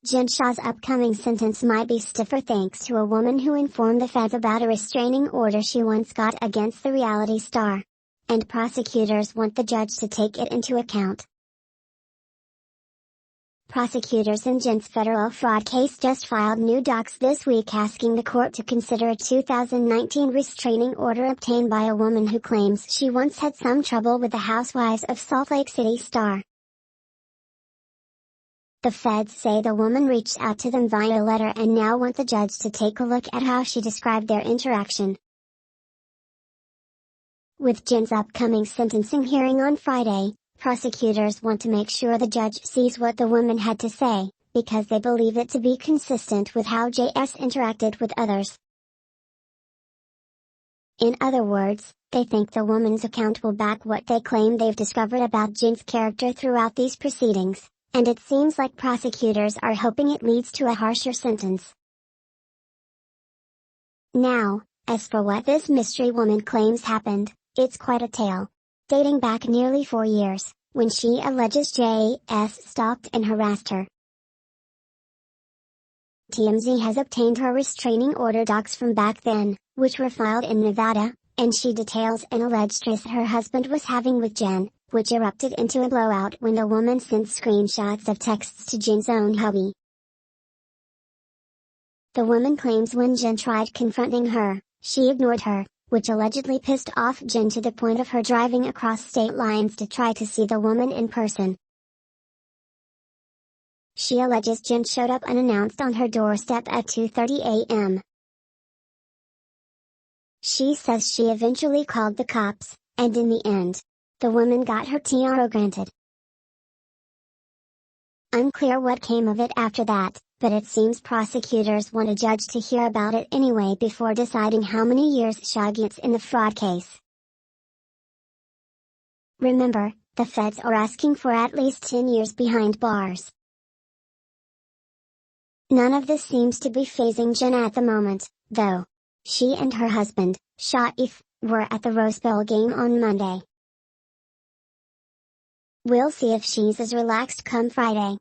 Shah's upcoming sentence might be stiffer thanks to a woman who informed the feds about a restraining order she once got against the reality star. And prosecutors want the judge to take it into account. Prosecutors in Jen's federal fraud case just filed new docs this week asking the court to consider a 2019 restraining order obtained by a woman who claims she once had some trouble with the Housewives of Salt Lake City star. The feds say the woman reached out to them via letter and now want the judge to take a look at how she described their interaction. With Jen's upcoming sentencing hearing on Friday, prosecutors want to make sure the judge sees what the woman had to say, because they believe it to be consistent with how JS interacted with others. In other words, they think the woman's account will back what they claim they've discovered about Jen's character throughout these proceedings. And it seems like prosecutors are hoping it leads to a harsher sentence. Now, as for what this mystery woman claims happened, it's quite a tale. Dating back nearly 4 years, when she alleges JS stalked and harassed her. TMZ has obtained her restraining order docs from back then, which were filed in Nevada, and she details an alleged tryst her husband was having with Jen, which erupted into a blowout when the woman sent screenshots of texts to Jen's own hubby. The woman claims when Jen tried confronting her, she ignored her, which allegedly pissed off Jen to the point of her driving across state lines to try to see the woman in person. She alleges Jen showed up unannounced on her doorstep at 2:30 a.m. She says she eventually called the cops, and in the end, the woman got her TRO granted. Unclear what came of it after that, but it seems prosecutors want a judge to hear about it anyway before deciding how many years Shah gets in the fraud case. Remember, the feds are asking for at least 10 years behind bars. None of this seems to be fazing Jen at the moment, though. She and her husband, Shah, were at the Rose Bowl game on Monday. We'll see if she's as relaxed come Friday.